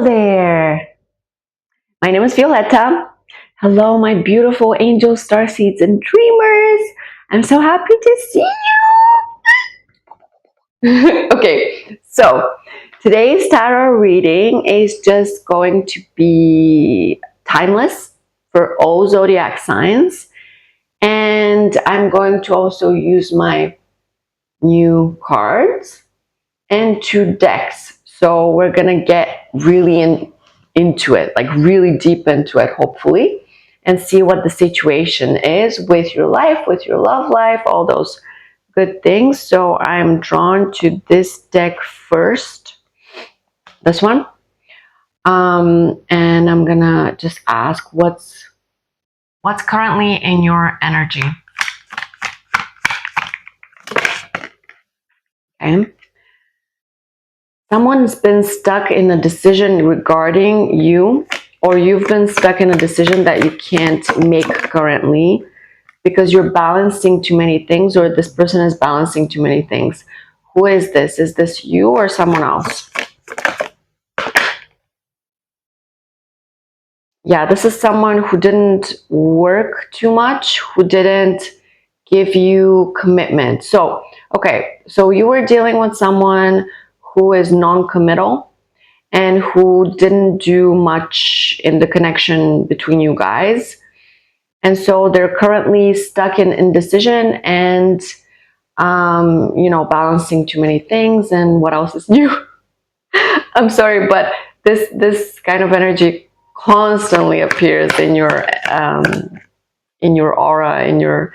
there! My name is Violeta. Hello, my beautiful angels, starseeds, and dreamers. I'm so happy to see you. Okay, so today's tarot reading is just going to be timeless for all zodiac signs. And I'm going to also use my new cards and 2 decks. So we're gonna get really into it, like really deep into it, hopefully, and see what the situation is with your life, with your love life, all those good things. So I'm drawn to this deck first, this one, and I'm gonna just ask what's currently in your energy. Okay. Someone's been stuck in a decision regarding you, or you've been stuck in a decision that you can't make currently because you're balancing too many things, or this person is balancing too many things. Who is this? Is this you or someone else? Yeah, this is someone who didn't work too much, who didn't give you commitment. So, okay, so you were dealing with someone who is non-committal and who didn't do much in the connection between you guys. And so they're currently stuck in indecision and, you know, balancing too many things. And what else is new? I'm sorry, but this kind of energy constantly appears in your aura, in your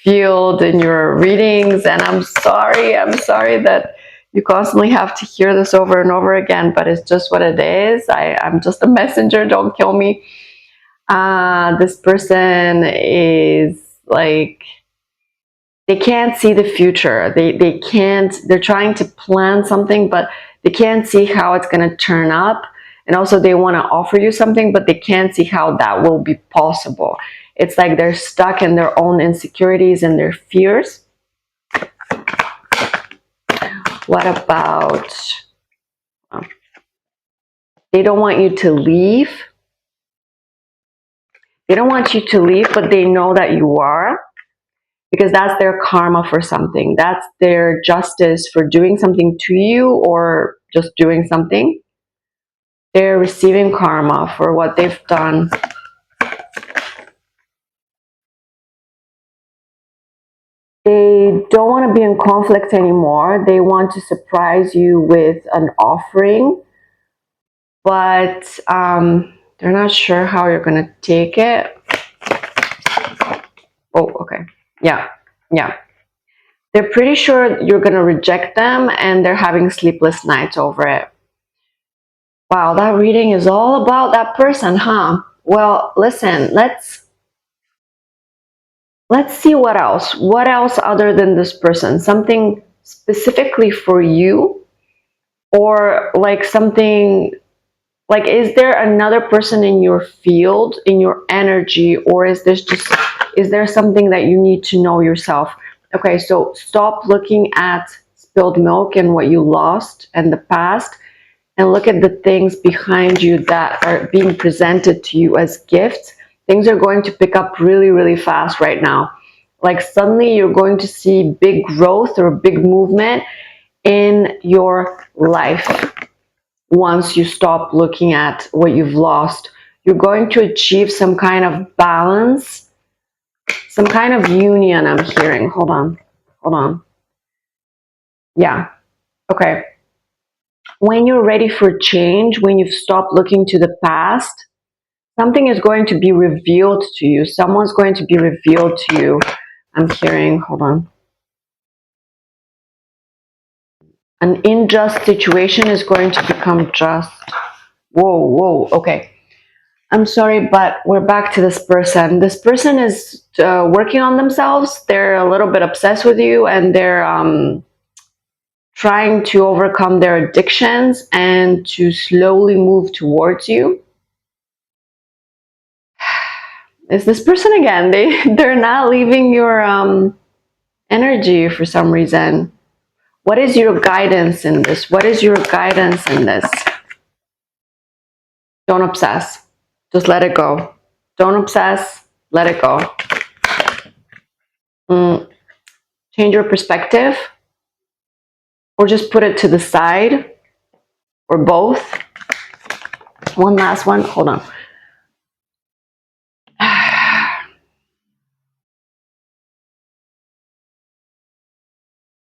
field, in your readings. And I'm sorry that you constantly have to hear this over and over again, but it's just what it is. I'm just a messenger, don't kill me. This person is like, they can't see the future. They can't, they're trying to plan something, but they can't see how it's going to turn up. And also they want to offer you something, but they can't see how that will be possible. It's like they're stuck in their own insecurities and their fears. What about, they don't want you to leave. They don't want you to leave, but they know that you are, because that's their karma for something. That's their justice for doing something to you or just doing something. They're receiving karma for what they've done. They don't want to be in conflict anymore. They want to surprise you with an offering, but they're not sure how you're going to take it. Oh, okay. Yeah. They're pretty sure you're going to reject them, and they're having sleepless nights over it. Wow, that reading is all about that person, huh? Well, listen, let's see what else. What else other than this person? Something specifically for you, or like something like, is there another person in your field, in your energy, or is there something that you need to know yourself? Okay, so stop looking at spilled milk and what you lost and the past, and look at the things behind you that are being presented to you as gifts. Things are going to pick up really, really fast right now. Like suddenly you're going to see big growth or big movement in your life. Once you stop looking at what you've lost, you're going to achieve some kind of balance, some kind of union. I'm hearing. Hold on. Yeah. Okay. When you're ready for change, when you've stopped looking to the past, something is going to be revealed to you. Someone's going to be revealed to you. I'm hearing. Hold on. An unjust situation is going to become just. Whoa. Okay. I'm sorry, but we're back to this person. This person is working on themselves. They're a little bit obsessed with you, and they're trying to overcome their addictions and to slowly move towards you. It's this person again. They're not leaving your energy for some reason. What is your guidance in this? What is your guidance in this? Don't obsess. Just let it go. Don't obsess. Let it go. Change your perspective, or just put it to the side, or both. One last one. Hold on.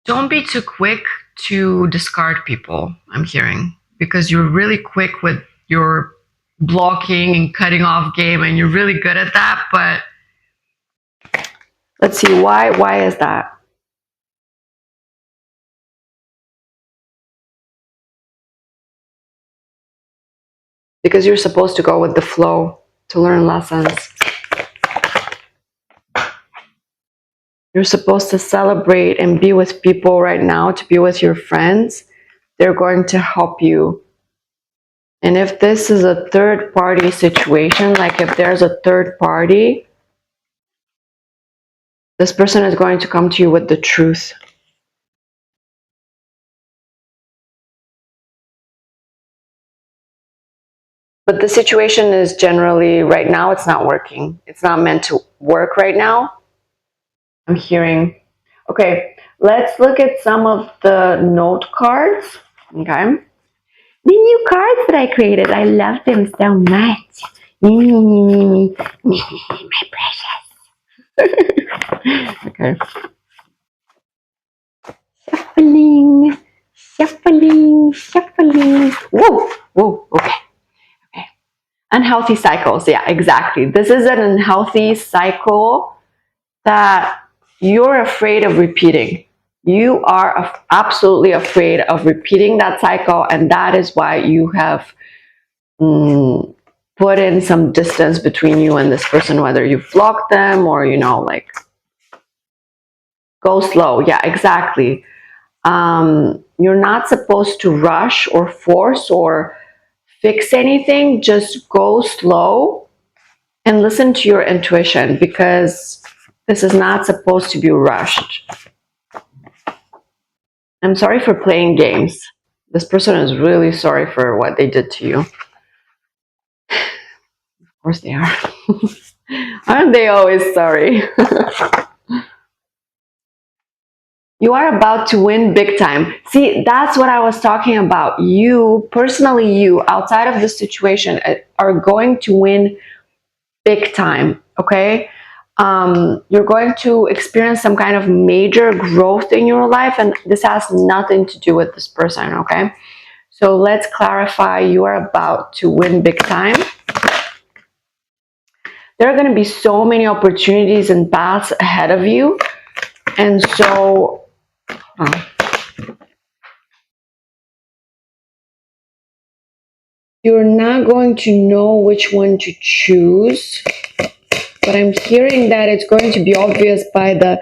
Don't be too quick to discard people, I'm hearing, because you're really quick with your blocking and cutting off game, and you're really good at that. But let's see, why is that? Because you're supposed to go with the flow to learn lessons. You're supposed to celebrate and be with people right now, to be with your friends. They're going to help you. And if this is a third party situation, like if there's a third party, this person is going to come to you with the truth. But the situation is generally, right now, it's not working. It's not meant to work right now. I'm hearing. Okay, let's look at some of the note cards. Okay. The new cards that I created, I love them so much. My precious. Okay. Shuffling, shuffling, shuffling. Whoa, whoa, okay. Okay. Unhealthy cycles. Yeah, exactly. This is an unhealthy cycle that you're afraid of repeating. You are absolutely afraid of repeating that cycle, and that is why you have put in some distance between you and this person, whether you block them or, like, go slow. Yeah, exactly. You're not supposed to rush or force or fix anything. Just go slow and listen to your intuition, because this is not supposed to be rushed. I'm sorry for playing games. This person is really sorry for what they did to you. Of course they are. Aren't they always sorry? You are about to win big time. See, that's what I was talking about. You, personally, you, outside of this situation, are going to win big time, okay? You're going to experience some kind of major growth in your life, and this has nothing to do with this person, okay? So let's clarify. You are about to win big time. There are going to be so many opportunities and paths ahead of you. And so, you're not going to know which one to choose, but I'm hearing that it's going to be obvious by the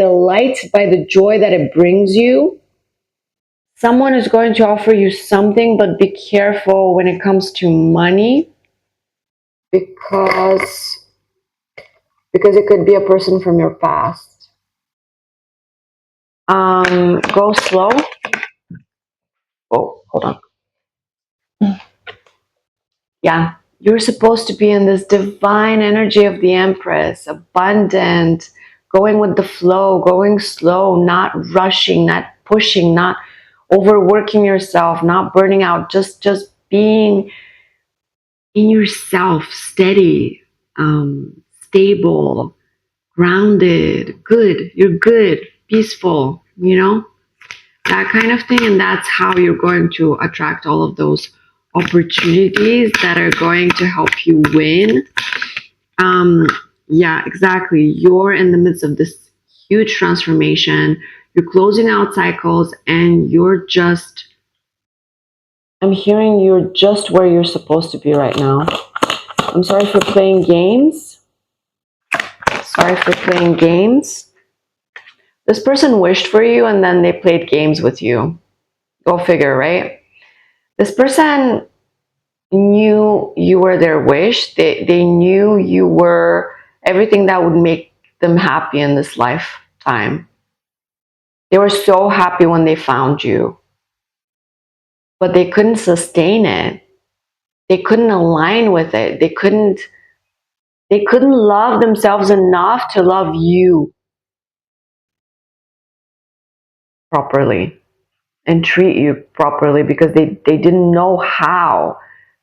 light, by the joy that it brings you. Someone is going to offer you something, but be careful when it comes to money, because it could be a person from your past. Go slow. Oh, hold on. Yeah, you're supposed to be in this divine energy of the Empress, abundant, going with the flow, going slow, not rushing, not pushing, not overworking yourself, not burning out, just being in yourself, steady, stable, grounded, good. You're good, peaceful, that kind of thing. And that's how you're going to attract all of those opportunities that are going to help you win. Yeah, exactly. You're in the midst of this huge transformation. You're closing out cycles, and I'm hearing you're just where you're supposed to be right now. I'm sorry for playing games. Sorry for playing games. This person wished for you, and then they played games with you. Go figure, right? This person knew you were their wish. They knew you were everything that would make them happy in this lifetime. They were so happy when they found you, but they couldn't sustain it. they couldn't align with it. They couldn't love themselves enough to love you properly and treat you properly, because they didn't know how.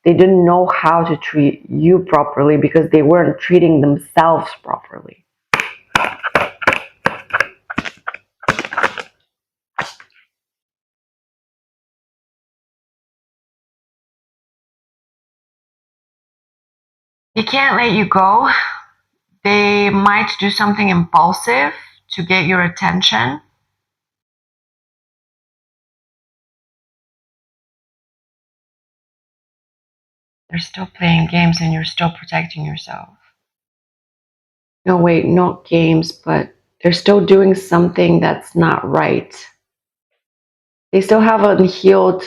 They didn't know how to treat you properly because they weren't treating themselves properly. They can't let you go. They might do something impulsive to get your attention. They're still playing games and you're still protecting yourself. No, wait, not games, but they're still doing something that's not right. They still have unhealed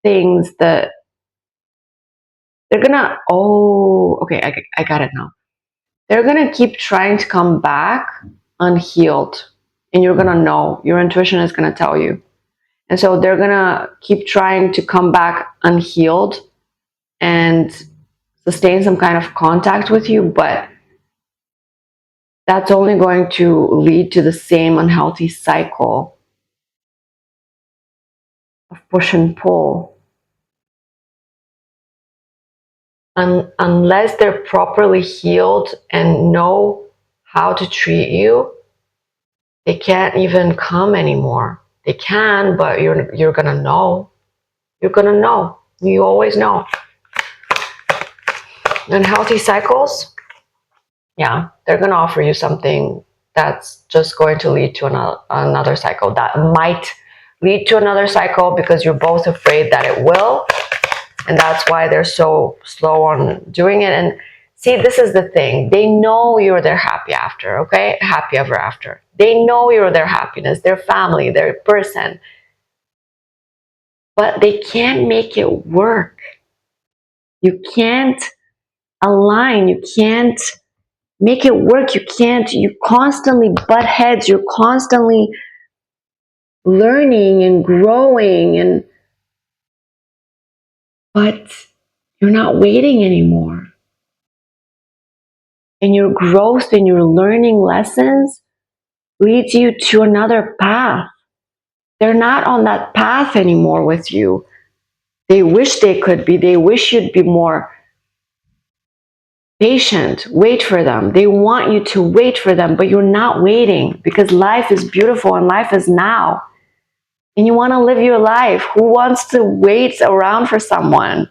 things that they're gonna, oh, okay, I got it now. They're gonna keep trying to come back unhealed, and you're gonna know. Your intuition is gonna tell you. And so they're gonna keep trying to come back unhealed and sustain some kind of contact with you, but that's only going to lead to the same unhealthy cycle of push and pull. Unless they're properly healed and know how to treat you, they can't even come anymore. They can, but you're gonna know. You're gonna know. You always know. Unhealthy cycles, yeah, they're gonna offer you something that's just going to lead to another cycle. That might lead to another cycle because you're both afraid that it will, and that's why they're so slow on doing it. And see, this is the thing. They know you're their happy after, okay? Happy ever after. They know you're their happiness, their family, their person. But they can't make it work. You can't align. You can't make it work. You constantly butt heads. You're constantly learning and growing, but you're not waiting anymore. And your growth and your learning lessons leads you to another path. They're not on that path anymore with you. They wish they could be. They wish you'd be more patient. Wait for them. They want you to wait for them, but you're not waiting because life is beautiful and life is now. And you want to live your life. Who wants to wait around for someone?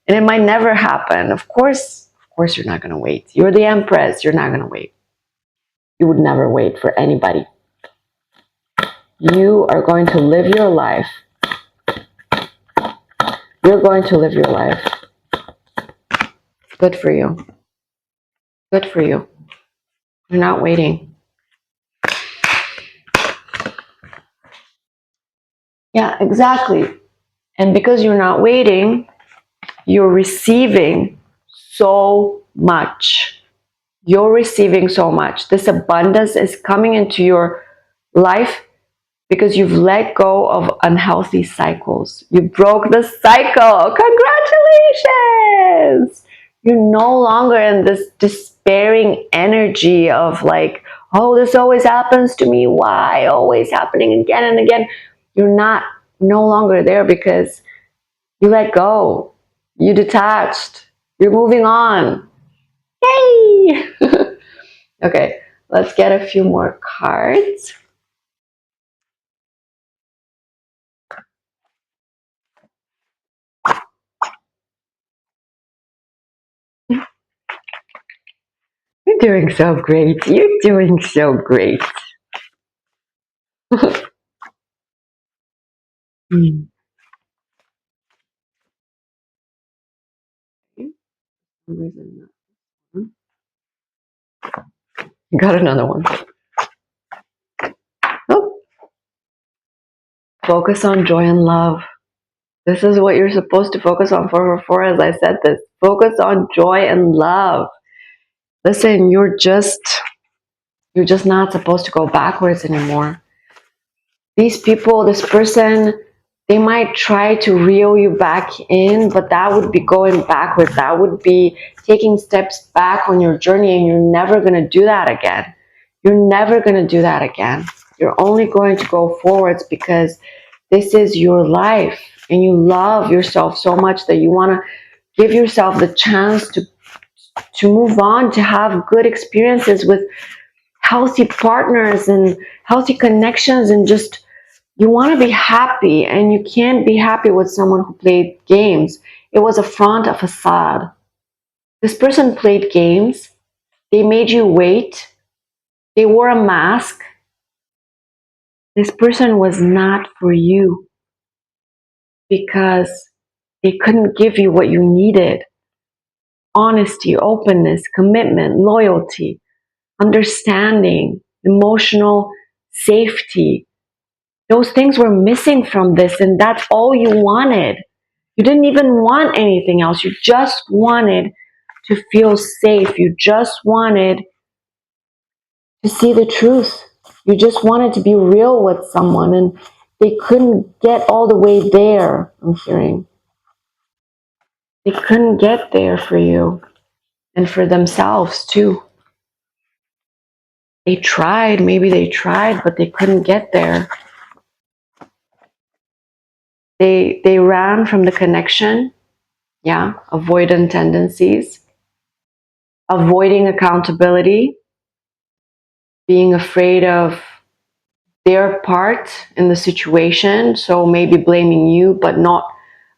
And it might never happen. Of course you're not going to wait. You're the empress. You're not going to wait. You would never wait for anybody. You are going to live your life. You're going to live your life. Good for you. Good for you. You're not waiting. Yeah, exactly. And because you're not waiting, you're receiving so much. You're receiving so much. This abundance is coming into your life because you've let go of unhealthy cycles. You broke the cycle. Congratulations! You're no longer in this despairing energy of like, oh, this always happens to me. Why? Always happening again and again. You're no longer there because you let go. You detached. You're moving on. Yay! Okay, let's get a few more cards. You're doing so great. You're doing so great. Mm. Got another one. Oh. Focus on joy and love. This is what you're supposed to focus on for as I said this. Focus on joy and love. Listen, you're just not supposed to go backwards anymore. These people, this person, They might try to reel you back in, but that would be going backwards. That would be taking steps back on your journey, and you're never going to do that again. You're never going to do that again. You're only going to go forwards because this is your life and you love yourself so much that you want to give yourself the chance to move on, to have good experiences with healthy partners and healthy connections, and just you want to be happy, and you can't be happy with someone who played games. It was a front, a facade. This person played games. They made you wait. They wore a mask. This person was not for you because they couldn't give you what you needed. Honesty, openness, commitment, loyalty, understanding, emotional safety. Those things were missing from this, and that's all you wanted. You didn't even want anything else. You just wanted to feel safe. You just wanted to see the truth. You just wanted to be real with someone, and they couldn't get all the way there, I'm hearing. They couldn't get there for you and for themselves too. They tried, maybe they tried, but they couldn't get there. They ran from the connection, yeah, avoidant tendencies, avoiding accountability, being afraid of their part in the situation, so maybe blaming you but not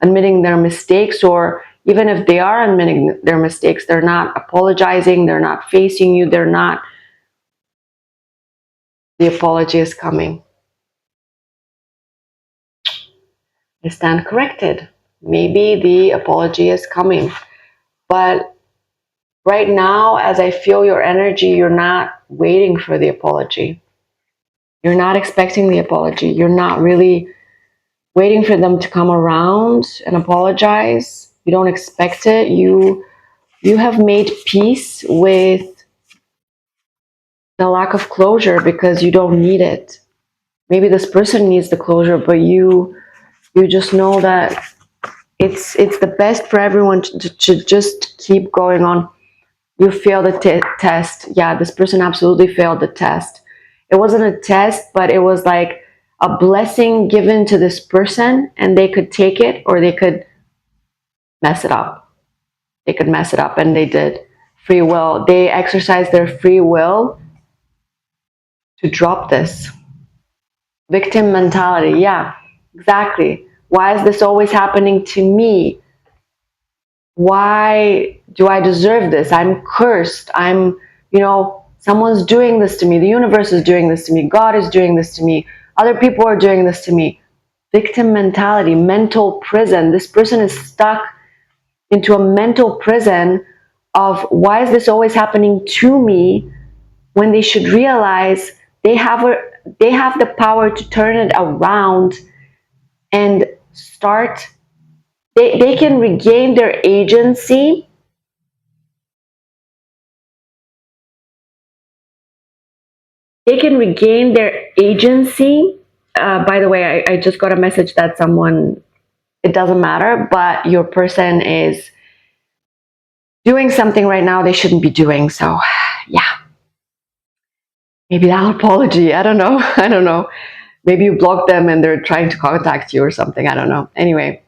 admitting their mistakes, or even if they are admitting their mistakes, they're not apologizing, they're not facing you, they're not, the apology is coming. I stand corrected. Maybe the apology is coming, but right now, as I feel your energy, you're not waiting for the apology. You're not expecting the apology. You're not really waiting for them to come around and apologize. You don't expect it. You have made peace with the lack of closure because you don't need it. Maybe this person needs the closure, but you just know that it's the best for everyone to just keep going on. You failed the test. Yeah, this person absolutely failed the test. It wasn't a test, but it was like a blessing given to this person, and they could take it or they could mess it up. They could mess it up, and they did. Free will. They exercised their free will to drop this. Victim mentality. Yeah, exactly. Why is this always happening to me? Why do I deserve this? I'm cursed. Someone's doing this to me. The universe is doing this to me. God is doing this to me. Other people are doing this to me. Victim mentality, mental prison. This person is stuck into a mental prison of why is this always happening to me, when they should realize they have the power to turn it around and start. They can regain their agency. They can regain their agency. By the way, I just got a message that someone, it doesn't matter, but your person is doing something right now they shouldn't be doing. So, yeah. Maybe that apology. I don't know. I don't know. Maybe you blocked them and they're trying to contact you or something. I don't know. Anyway.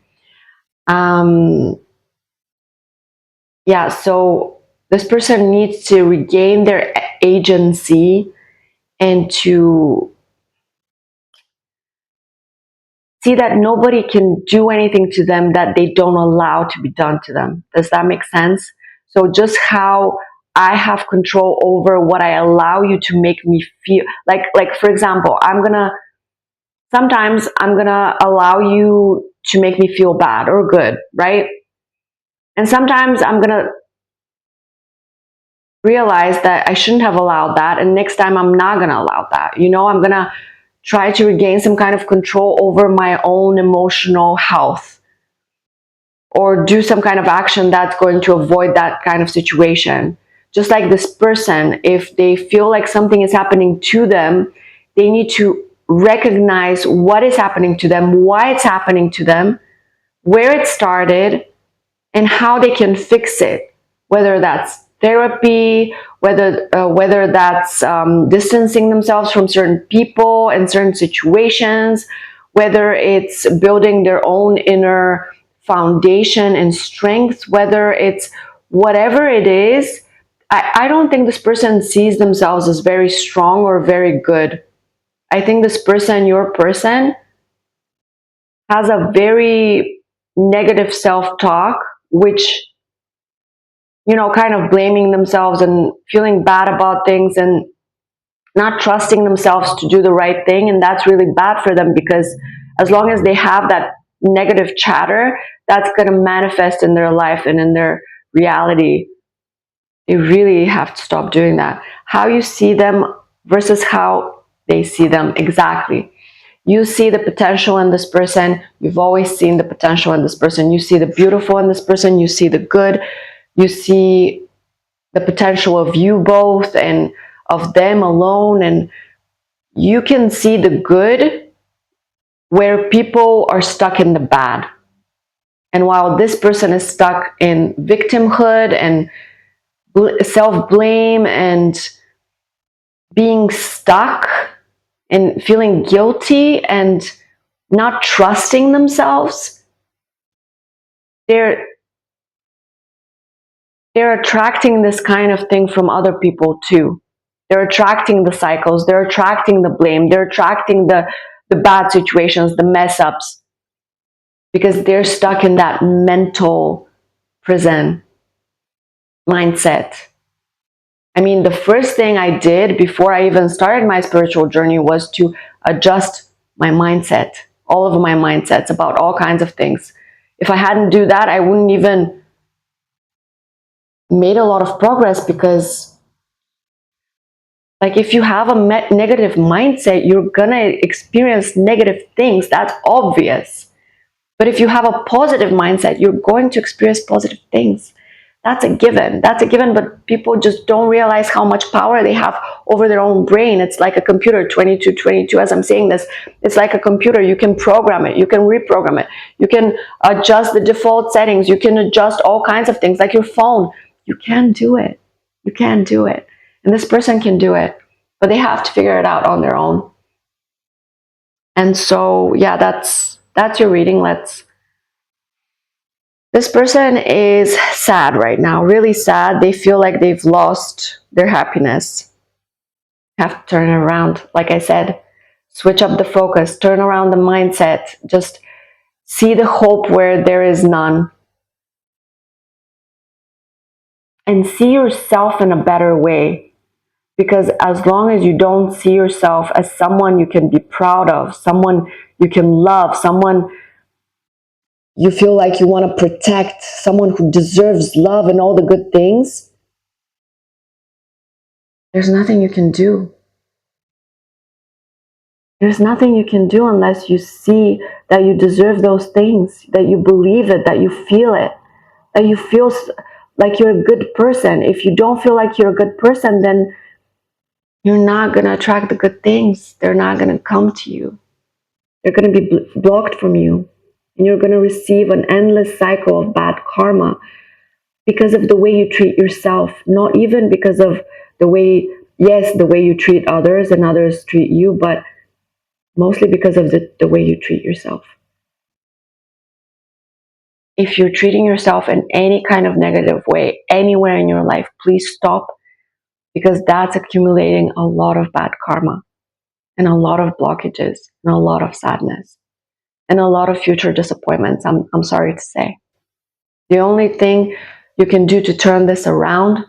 Yeah, so this person needs to regain their agency and to see that nobody can do anything to them that they don't allow to be done to them. Does that make sense? So just how I have control over what I allow you to make me feel. Like for example, sometimes I'm gonna allow you to make me feel bad or good, right? And sometimes I'm gonna realize that I shouldn't have allowed that, and next time I'm not gonna allow that. I'm gonna try to regain some kind of control over my own emotional health, or do some kind of action that's going to avoid that kind of situation. Just like this person, if they feel like something is happening to them, they need to recognize what is happening to them, why it's happening to them, where it started, and how they can fix it. Whether that's therapy, whether that's distancing themselves from certain people and certain situations, whether it's building their own inner foundation and strength, whether it's whatever it is. I don't think this person sees themselves as very strong or very good. I think this person, your person, has a very negative self-talk, which, kind of blaming themselves and feeling bad about things and not trusting themselves to do the right thing. And that's really bad for them, because as long as they have that negative chatter, that's going to manifest in their life and in their reality. They really have to stop doing that. How you see them versus how they see them. Exactly. You see the potential in this person. You've always seen the potential in this person. You see the beautiful in this person. You see the good. You see the potential of you both and of them alone. And you can see the good where people are stuck in the bad. And while this person is stuck in victimhood and self-blame and being stuck and feeling guilty and not trusting themselves, they're attracting this kind of thing from other people too. They're attracting the cycles, they're attracting the blame, they're attracting the bad situations, the mess ups, because they're stuck in that mental prison mindset. I mean, the first thing I did before I even started my spiritual journey was to adjust my mindset, all of my mindsets about all kinds of things. If I hadn't do that, I wouldn't even made a lot of progress, because like if you have a negative mindset, you're gonna experience negative things. That's obvious. But if you have a positive mindset, you're going to experience positive things. That's a given. That's a given, but people just don't realize how much power they have over their own brain. It's like a computer, 2222, as I'm saying this. It's like a computer. You can program it. You can reprogram it. You can adjust the default settings. You can adjust all kinds of things, like your phone. You can do it. You can do it. And this person can do it, but they have to figure it out on their own. And so, yeah, that's your reading. This person is sad right now, really sad. They feel like they've lost their happiness. Have to turn it around. Like I said, switch up the focus, turn around the mindset, just see the hope where there is none. And see yourself in a better way. Because as long as you don't see yourself as someone you can be proud of, someone you can love, someone you feel like you want to protect, someone who deserves love and all the good things, there's nothing you can do. There's nothing you can do unless you see that you deserve those things, that you believe it, that you feel it, that you feel like you're a good person. If you don't feel like you're a good person, then you're not going to attract the good things. They're not going to come to you. They're going to be blocked from you. And you're going to receive an endless cycle of bad karma because of the way you treat yourself. Not even because of the way you treat others and others treat you, but mostly because of the way you treat yourself. If you're treating yourself in any kind of negative way, anywhere in your life, please stop, because that's accumulating a lot of bad karma and a lot of blockages and a lot of sadness and a lot of future disappointments, I'm sorry to say. The only thing you can do to turn this around,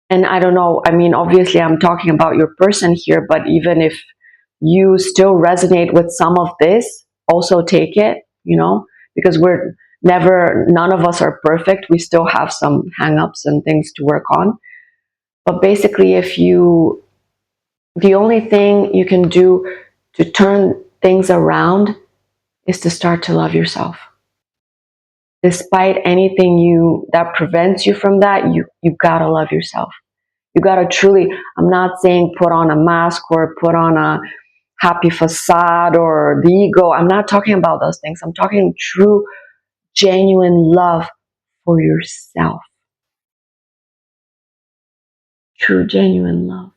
and I don't know, I mean, obviously I'm talking about your person here, but even if you still resonate with some of this, also take it, because none of us are perfect. We still have some hang-ups and things to work on. But basically, the only thing you can do to turn things around is to start to love yourself. Despite anything that prevents you from that, you gotta love yourself. You gotta truly, I'm not saying put on a mask or put on a happy facade or the ego. I'm not talking about those things. I'm talking true, genuine love for yourself. True, genuine love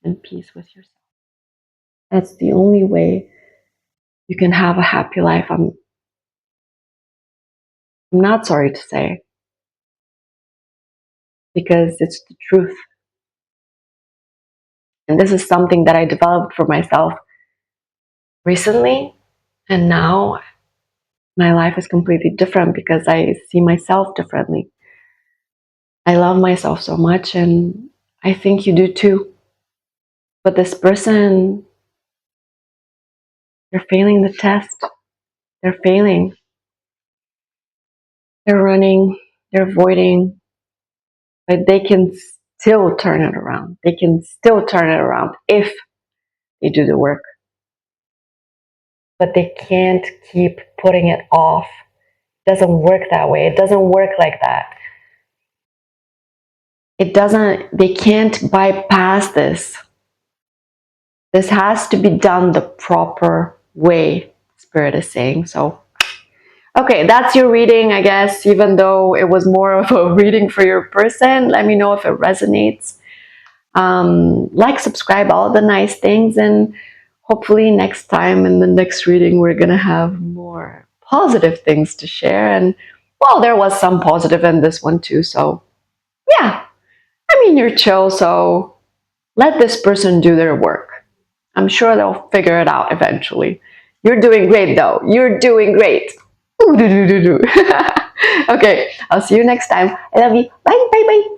and peace with yourself. That's the only way you can have a happy life. I'm not sorry to say, because it's the truth. And this is something that I developed for myself recently. And now my life is completely different because I see myself differently. I love myself so much, and I think you do too. But this person, they're failing the test. They're failing. They're running. They're avoiding. But they can still turn it around. They can still turn it around if they do the work. But they can't keep putting it off. It doesn't work that way. It doesn't work like that. They can't bypass this. This has to be done the proper way, Spirit is saying. So, okay, that's your reading, I guess, even though it was more of a reading for your person. Let me know if it resonates. Like, subscribe, all the nice things, and hopefully next time in the next reading we're gonna have more positive things to share. And well, there was some positive in this one too, so yeah, I mean, you're chill, so let this person do their work. I'm sure they'll figure it out eventually. You're doing great though. You're doing great. Okay, I'll see you next time. I love you. Bye, bye, bye.